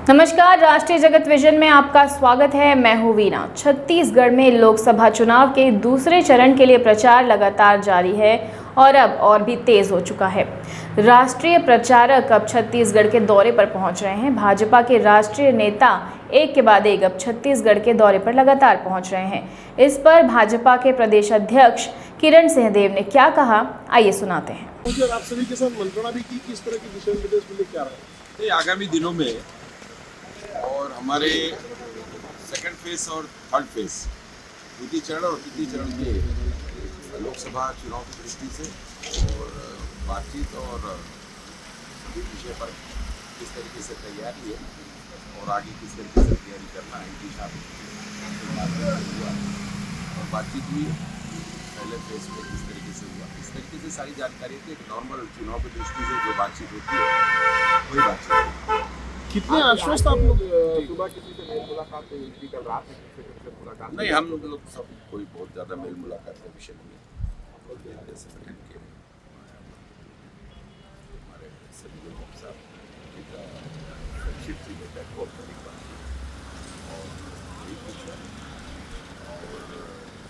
नमस्कार, राष्ट्रीय जगत विजन में आपका स्वागत है। मैं हूं वीना। छत्तीसगढ़ में लोकसभा चुनाव के दूसरे चरण के लिए प्रचार लगातार जारी है और अब और भी तेज हो चुका है। राष्ट्रीय प्रचारक अब छत्तीसगढ़ के दौरे पर पहुंच रहे हैं। भाजपा के राष्ट्रीय नेता एक के बाद एक अब छत्तीसगढ़ के दौरे पर लगातार पहुंच रहे हैं। इस पर भाजपा के प्रदेश अध्यक्ष किरण सिंहदेव ने क्या कहा, आइए सुनाते हैं। आप सभी के साथ मंत्रणा भी की, किस तरह की दिशा निर्देश मिले, क्या रहा? आगामी दिनों में और हमारे सेकंड फेज और थर्ड फेज द्वितीय चरण और तृतीय चरण के लोकसभा चुनाव की दृष्टि से और बातचीत और सभी विषय पर किस तरीके से तैयारी है और आगे किस तरीके से तैयारी करना है दिशा हुआ और बातचीत हुई पहले फेज में किस तरीके से हुआ, इस तरीके से सारी जानकारी थी। एक नॉर्मल चुनाव की दृष्टि से जो बातचीत होती है वही बातचीत। कितने आश्वस्त आप लोग? सुबह किसी से मेल मुलाकात हुई, कल रात में किसी से मुलाकात नहीं, हम लोग सब कोई बहुत ज़्यादा मेल मुलाकात का विषय नहीं है। जैसे संगठन के हमारे सभी लोगों के साथ संक्षिप्त सी बैठक और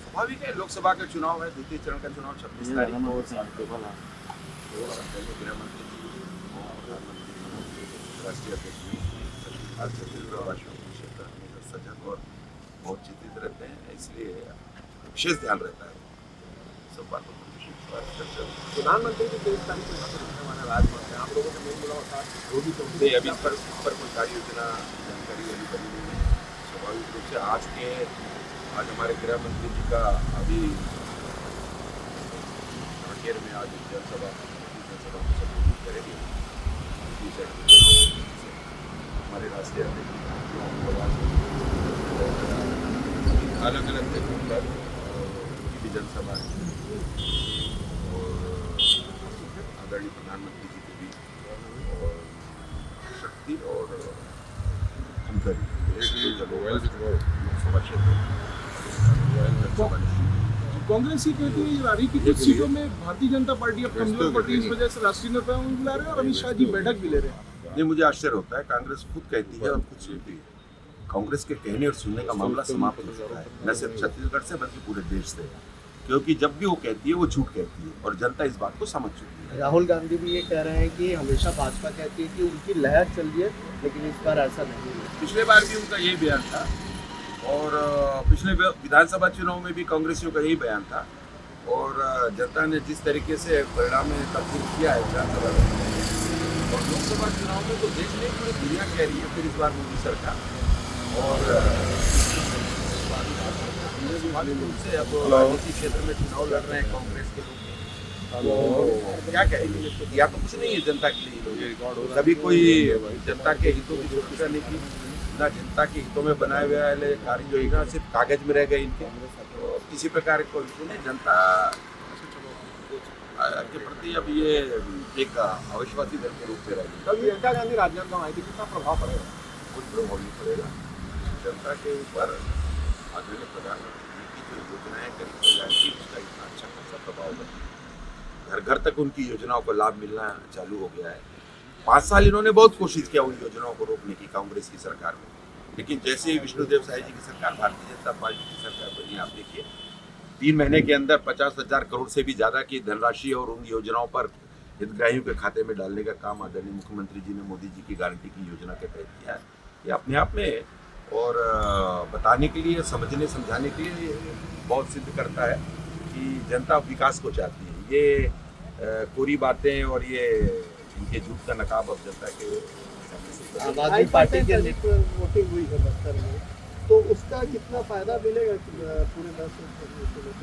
स्वाभाविक है, लोकसभा का चुनाव है, द्वितीय चरण का चुनाव 26 तारीख को गृह मंत्री राष्ट्रीय अध्यक्ष क्षेत्र हमेशा सजग और बहुत चिंतित रहते हैं, इसलिए विशेष ध्यान रहता है सब बातों पर। प्रधानमंत्री की 23 तारीख को हमारा राजभवन में आप लोगों से मेल मुलाकात होगी तो नहीं, अभी इस पर कोई कार्य योजना जानकारी अभी बनी नहीं है। स्वाभाविक रूप से आज हमारे गृह मंत्री जी का अभी कांकेर में आज जनसभा को संबोधित करेंगे। हमारे राष्ट्रीय अलग अलग जगहों पर उनकी भी जनसभा है और आदरणीय प्रधानमंत्री जी की भी और शक्ति और लोकसभा क्षेत्र कांग्रेस की कहती है रही की कुछ सीटों में भारतीय जनता पार्टी अब कमजोर पड़ती है, इस वजह से राष्ट्रीय नेताओं को बुला रहे हैं और अमित शाह जी बैठक भी ले रहे हैं। नहीं, मुझे आश्चर्य होता है, कांग्रेस खुद कहती है और खुद सुनती है। कांग्रेस के कहने और सुनने का मामला समाप्त हो चुका है, न सिर्फ छत्तीसगढ़ से बल्कि पूरे देश से, क्योंकि जब भी वो कहती है वो झूठ कहती है और जनता इस बात को समझ चुकी है। राहुल गांधी भी ये कह रहे हैं कि हमेशा भाजपा कहती है कि उनकी लहर चल रही है, लेकिन इस बार ऐसा नहीं है। पिछले बार भी उनका यही बयान था और पिछले विधानसभा चुनाव में भी कांग्रेसियों का यही बयान था और जनता ने जिस तरीके से परिणाम में तब्दील किया है विधानसभा और लोकसभा चुनाव में तो देश में पूरी दुनिया कह रही है फिर इस बार मोदी सरकार और से अब राजनीतिक क्षेत्र में चुनाव लड़ रहे हैं कांग्रेस के लोग, क्या कहेंगे? या तो कुछ नहीं है जनता के लिए, कभी कोई जनता के हितों की सुरक्षा नहीं की, ना जनता के हितों में बनाए हुए वाले कार्य जो है सिर्फ कागज में रह गए इनके, तो किसी प्रकार को जनता के प्रति अब ये एक अविश्वासी दल के रूप में रहेगी। कल प्रियंका गांधी राजनांदगांव आई थी, कितना प्रभाव पड़ेगा? कुछ प्रभाव नहीं पड़ेगा। जनता के ऊपर आदरणीय प्रधानमंत्री की जो योजनाएं करी कल्याण की, उसका इतना अच्छा खासा प्रभाव है। घर घर तक उनकी योजनाओं को लाभ मिलना चालू हो गया है। 5 साल इन्होंने बहुत कोशिश किया उन योजनाओं को रोकने की कांग्रेस की सरकार में, लेकिन जैसे ही विष्णुदेव साय जी की सरकार, भारतीय जनता पार्टी की सरकार बनी, आप देखिए 3 महीने के अंदर 50,000 करोड़ से भी ज़्यादा की धनराशि और उन योजनाओं पर हितग्राहियों के खाते में डालने का काम आदरणीय मुख्यमंत्री जी ने मोदी जी की गारंटी की योजना के तहत किया है। ये अपने आप में और बताने के लिए, समझने समझाने के लिए बहुत सिद्ध करता है कि जनता विकास को चाहती है। ये कोरी बातें और ये इनके झूठ का नकाब अब जनता के आम आदमी पार्टी की वोटिंग हुई है बस्तर में, तो उसका कितना फायदा मिलेगा पूरे 10?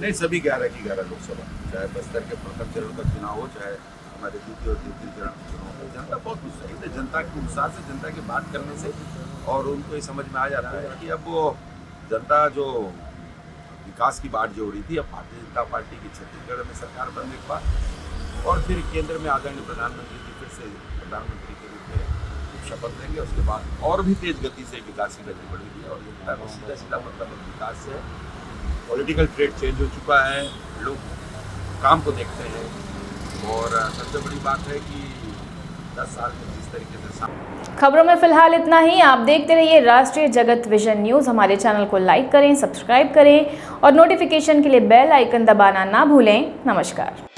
नहीं, सभी 11 की 11 लोकसभा, चाहे बस्तर के प्रथम चरण का चुनाव हो, चाहे हमारे द्वितीय और तृतीय चरण का चुनाव हो, जनता बहुत उत्साहित है। जनता के उत्साह से, जनता की बात करने से और उनको ये समझ में आ जा रहा है कि अब वो जनता जो विकास की बात जो हो रही थी, अब भारतीय जनता पार्टी की छत्तीसगढ़ में सरकार बनने के बाद और फिर केंद्र में आदरणीय प्रधानमंत्री जी फिर से प्रधानमंत्री के रूप में शपथ लेंगे, उसके बाद और भी तेज गति से विकास की गति बढ़ेगी और जनता को सीधा सीधा मतलब विकास से पॉलिटिकल ट्रेड चेंज हो चुका है, लोग काम को देखते हैं और सबसे बड़ी बात है कि 10 साल में जिस तरीके से खबरों में फिलहाल इतना ही। आप देखते रहिए राष्ट्रीय जगत विजन न्यूज़। हमारे चैनल को लाइक करें, सब्सक्राइब करें और नोटिफिकेशन के लिए बेल आइकन दबाना ना भूलें। नमस्कार।